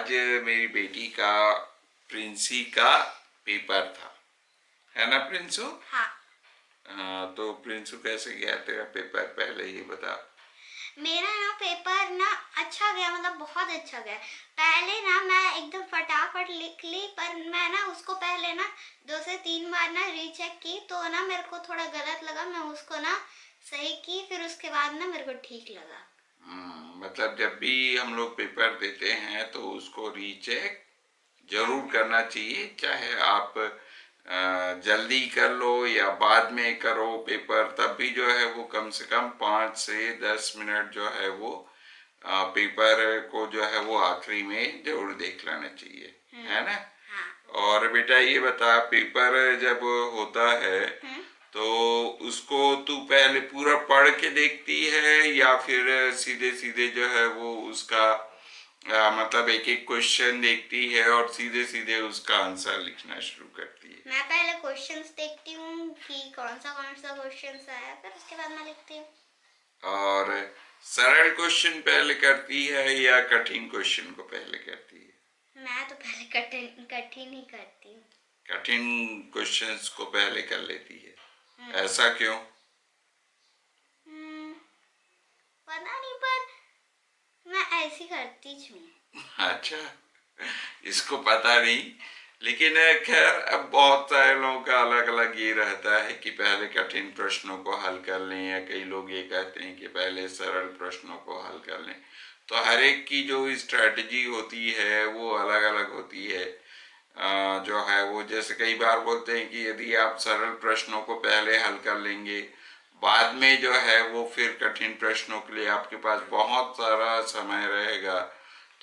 आज मेरी बेटी का प्रिंसी का पेपर था, है ना प्रिंसू? हाँ। तो प्रिंसू कैसे गया तेरा पेपर, पहले ये बता। मेरा ना पेपर ना अच्छा गया, मतलब बहुत अच्छा गया। पहले ना मैं एकदम फटाफट लिख ली, पर मैं ना उसको पहले ना 2 से 3 बार ना रीचेक की, तो ना मेरे को थोड़ा गलत लगा, मैं उसको ना सही की, फिर उसके बाद ना मेरे को ठीक लगा। मतलब जब भी हम लोग पेपर देते हैं तो उसको रीचेक जरूर करना चाहिए, चाहे आप जल्दी कर लो या बाद में करो पेपर, तब भी जो है वो कम से कम 5 से 10 मिनट जो है वो पेपर को जो है वो आखिरी में जरूर देख लेना चाहिए, है ना? हाँ। और बेटा ये बता, पेपर जब होता है तो उसको तू पहले पूरा पढ़ के देखती है या फिर सीधे सीधे जो है वो उसका मतलब एक एक क्वेश्चन देखती है और सीधे सीधे उसका आंसर लिखना शुरू करती है? मैं पहले क्वेश्चंस देखती हूँ कि कौन सा क्वेश्चन आया, फिर उसके बाद मैं लिखती हूँ। और सरल क्वेश्चन पहले करती है या कठिन क्वेश्चन को पहले करती है? मैं तो पहले कठिन ही करती हूँ। कठिन क्वेश्चंस को पहले कर लेती है, ऐसा क्यों? पता नहीं, पर मैं ऐसी करती हूँ। अच्छा, इसको पता नहीं, लेकिन खैर अब बहुत सारे लोगों का अलग अलग ये रहता है कि पहले कठिन प्रश्नों को हल कर लें, या कई लोग ये कहते हैं कि पहले सरल प्रश्नों को हल कर लें। तो हर एक की जो स्ट्रेटजी होती है वो अलग अलग होती है। जो है वो जैसे कई बार बोलते हैं कि यदि आप सरल प्रश्नों को पहले हल कर लेंगे, बाद में जो है वो फिर कठिन प्रश्नों के लिए आपके पास बहुत सारा समय रहेगा,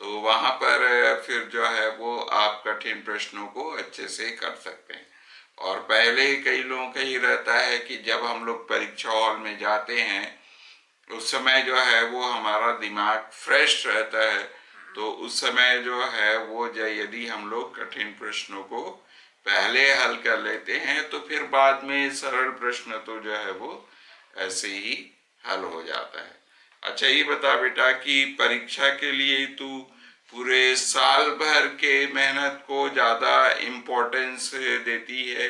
तो वहां पर फिर जो है वो आप कठिन प्रश्नों को अच्छे से कर सकते हैं। और पहले कई लोगों का ये रहता है कि जब हम लोग परीक्षा हॉल में जाते हैं उस समय जो है वो हमारा दिमाग फ्रेश रहता है, तो उस समय जो है वो यदि हम लोग कठिन प्रश्नों को पहले हल कर लेते हैं तो फिर बाद में सरल प्रश्न तो जो है वो ऐसे ही हल हो जाता है। अच्छा ये बता बेटा कि परीक्षा के लिए तू पूरे साल भर के मेहनत को ज्यादा इम्पोर्टेंस देती है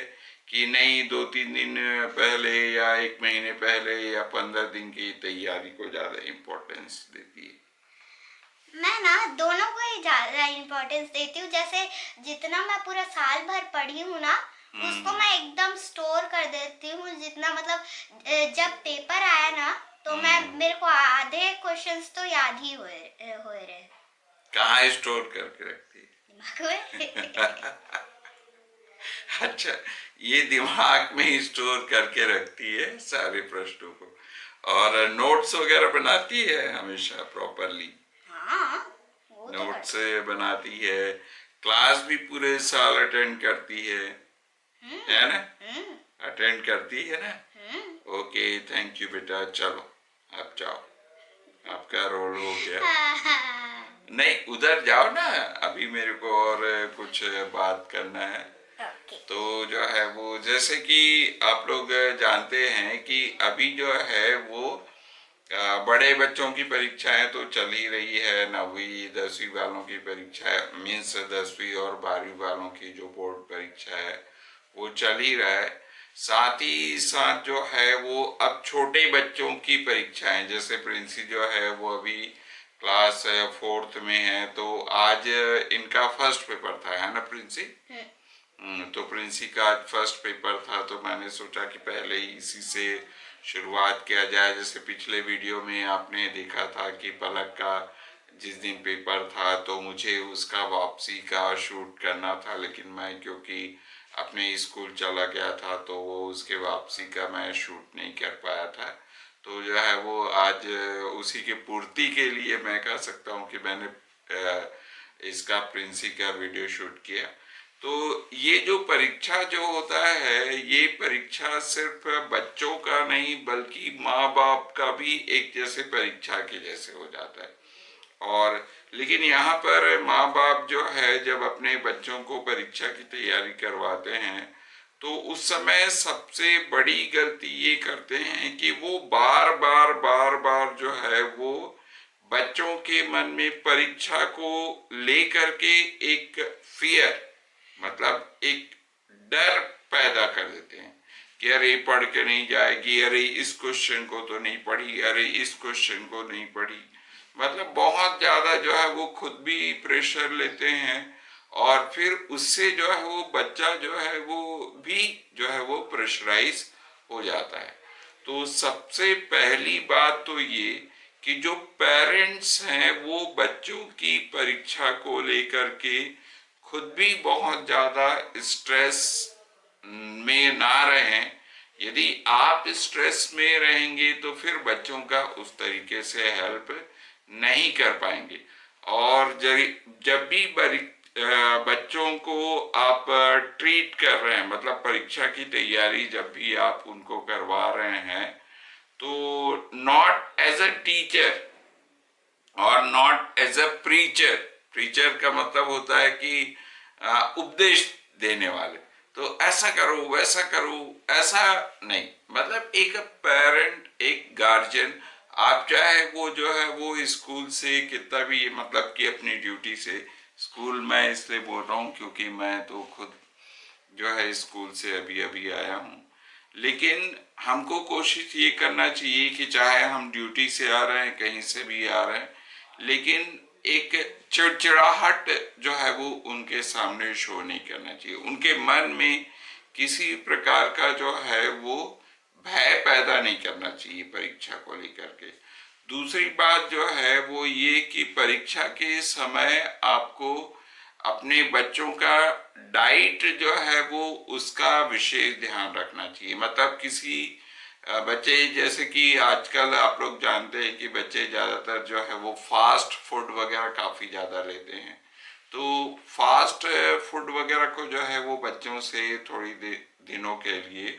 कि नहीं 2-3 दिन पहले या 1 महीने पहले या 15 दिन की तैयारी को ज्यादा इम्पोर्टेंस देती है? मैं ना दोनों को ही ज्यादा इम्पोर्टेंस देती हूँ। जैसे जितना मैं पूरा साल भर पढ़ी हूँ ना, उसको मैं एकदम स्टोर कर देती हूँ। जितना मतलब जब पेपर आया ना, तो मेरे को आधे क्वेश्चंस तो याद ही हुए रहे। कहाँ स्टोर करके रखती है? दिमाग में। अच्छा, ये दिमाग में स्टोर करके रखती है सारे प्रश्नों को, और नोट्स वगैरह बनाती है हमेशा प्रॉपरली? हाँ, वो तो नोट्स बनाती है, क्लास भी पूरे साल अटेंड करती है ना? अटेंड करती है ना? ओके, थैंक यू बेटा, चलो आप जाओ, आपका रोल हो गया। नहीं, उधर जाओ ना, अभी मेरे को और कुछ बात करना है। तो जो है वो जैसे कि आप लोग जानते हैं कि अभी जो है वो बड़े बच्चों की परीक्षाएं तो चल ही रही है, 9वीं 10वीं वालों की परीक्षा मीन्स 10वीं और 12वीं वालों की जो बोर्ड परीक्षा है वो चल ही रहा है। साथ ही साथ जो है वो अब छोटे बच्चों की परीक्षाएं, जैसे प्रिंसी जो है वो अभी क्लास 4th में है, तो आज इनका फर्स्ट पेपर था, है ना प्रिंसी? तो प्रिंसी का आज फर्स्ट पेपर था, तो मैंने सोचा कि पहले ही इसी से शुरुआत किया जाए। जैसे पिछले वीडियो में आपने देखा था कि पलक का जिस दिन पेपर था तो मुझे उसका वापसी का शूट करना था, लेकिन मैं क्योंकि अपने स्कूल चला गया था तो वो उसके वापसी का मैं शूट नहीं कर पाया था। तो जो है वो आज उसी की पूर्ति के लिए मैं कह सकता हूँ कि मैंने इसका प्रिंसी का वीडियो शूट किया। तो ये जो परीक्षा जो होता है, ये परीक्षा सिर्फ बच्चों का नहीं बल्कि माँ बाप का भी एक जैसे परीक्षा के जैसे हो जाता है। और लेकिन यहाँ पर माँ बाप जो है जब अपने बच्चों को परीक्षा की तैयारी करवाते हैं तो उस समय सबसे बड़ी गलती ये करते हैं कि वो बार बार जो है वो बच्चों के मन में परीक्षा को लेकर के एक फियर, मतलब एक डर पैदा कर देते हैं कि अरे पढ़ के नहीं जाएगी, अरे इस क्वेश्चन को तो नहीं पढ़ी, अरे इस क्वेश्चन को नहीं पढ़ी। मतलब बहुत ज्यादा जो है वो खुद भी प्रेशर लेते हैं और फिर उससे जो है वो बच्चा जो है वो भी जो है वो प्रेशराइज हो जाता है। तो सबसे पहली बात तो ये कि जो पेरेंट्स हैं वो बच्चों की परीक्षा को लेकर के खुद भी बहुत ज्यादा स्ट्रेस में ना रहें। यदि आप स्ट्रेस में रहेंगे तो फिर बच्चों का उस तरीके से हेल्प नहीं कर पाएंगे। और जब भी बच्चों को आप ट्रीट कर रहे हैं, मतलब परीक्षा की तैयारी जब भी आप उनको करवा रहे हैं, तो नॉट एज अ टीचर और not as a preacher. Preacher का मतलब होता है कि उपदेश देने वाले, तो ऐसा करो वैसा करो, ऐसा नहीं। मतलब एक पेरेंट, एक गार्जियन, आप चाहे वो जो है वो स्कूल से कितना भी, मतलब कि अपनी ड्यूटी से, स्कूल मैं इसलिए बोल रहा हूँ क्योंकि मैं तो खुद जो है स्कूल से अभी अभी आया हूँ। लेकिन हमको कोशिश ये करना चाहिए कि चाहे हम ड्यूटी से आ रहे हैं, कहीं से भी आ रहे हैं, लेकिन एक चिड़चिड़ाहट जो है वो उनके सामने शो नहीं करना चाहिए। उनके मन में किसी प्रकार का जो है वो भय पैदा नहीं करना चाहिए परीक्षा को लेकर के। दूसरी बात जो है वो ये कि परीक्षा के समय आपको अपने बच्चों का डाइट जो है वो उसका विशेष ध्यान रखना चाहिए। मतलब किसी बच्चे, जैसे कि आजकल आप लोग जानते हैं कि बच्चे ज्यादातर जो है वो फास्ट फूड वगैरह काफी ज्यादा लेते हैं। तो फास्ट फूड वगैरह को जो है वो बच्चों से थोड़ी दिनों के लिए,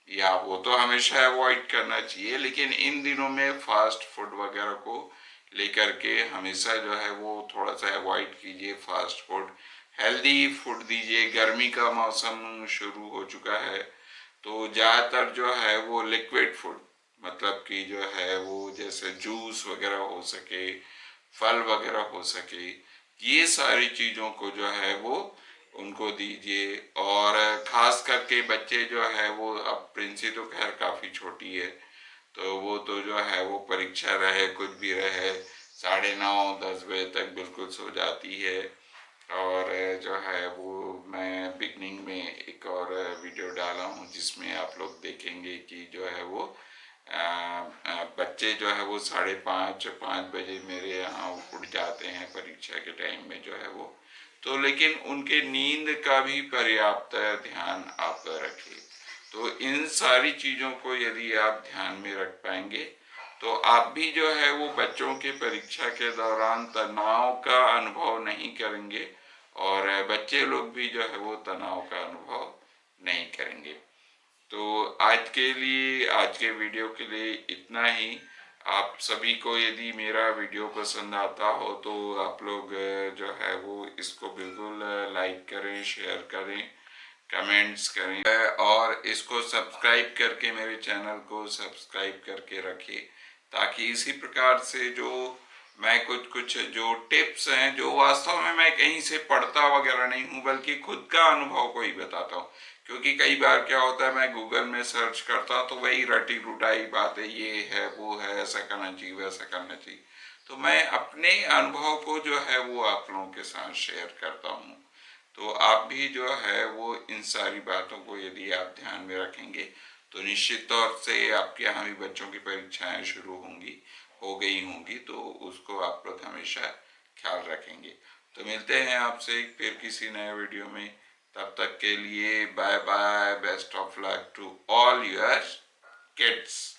या वो तो हमेशा अवॉइड करना चाहिए, लेकिन इन दिनों में फास्ट फूड वगैरह को लेकर के हमेशा जो है वो थोड़ा सा अवॉइड कीजिए। फास्ट फूड, हेल्दी फूड दीजिए। गर्मी का मौसम शुरू हो चुका है, तो ज़्यादातर जो है वो लिक्विड फूड, मतलब कि जो है वो जैसे जूस वगैरह हो सके, फल वगैरह हो सके, ये सारी चीज़ों को जो है वो उनको दीजिए। और खास करके बच्चे जो है वो, अब प्रिंसी तो खैर काफ़ी छोटी है, तो वो तो जो है वो परीक्षा रहे कुछ भी रहे 9:30-10 बजे तक बिल्कुल सो जाती है। और जो है वो मैं बिगनिंग में एक और वीडियो डाला हूँ जिसमें आप लोग देखेंगे कि जो है वो बच्चे जो है वो 5:30 बजे मेरे यहाँ उठ जाते हैं परीक्षा के टाइम में जो है वो। तो लेकिन उनके नींद का भी पर्याप्त ध्यान आप रखिए। तो इन सारी चीज़ों को यदि आप ध्यान में रख पाएंगे तो आप भी जो है वो बच्चों के परीक्षा के दौरान तनाव का अनुभव नहीं करेंगे और बच्चे लोग भी जो है वो तनाव का अनुभव नहीं करेंगे। तो आज के लिए, आज के वीडियो के लिए इतना ही। आप सभी को यदि मेरा वीडियो पसंद आता हो तो आप लोग जो है वो इसको बिल्कुल लाइक करें, शेयर करें, कमेंट्स करें और इसको सब्सक्राइब करके मेरे चैनल को सब्सक्राइब करके रखिए, ताकि इसी प्रकार से जो मैं कुछ जो टिप्स हैं, जो वास्तव में मैं कहीं से पढ़ता वगैरह नहीं हूँ बल्कि खुद का अनुभव को ही बताता हूँ। क्योंकि कई बार क्या होता है, मैं गूगल में सर्च करता हूँ तो वही रटी रुटाई बातें, ये है वो है, ऐसा करना चाहिए वैसा करना चाहिए। तो मैं अपने अनुभव को जो है वो आप लोगों के साथ शेयर करता हूँ। तो आप भी जो है वो इन सारी बातों को यदि आप ध्यान में रखेंगे तो निश्चित तौर से आपके यहाँ भी बच्चों की परीक्षाएं शुरू हो गई होंगी, तो उसको आप लोग हमेशा ख्याल रखेंगे। तो मिलते हैं आपसे फिर किसी नए वीडियो में। तब तक के लिए bye bye, best of luck to all your kids.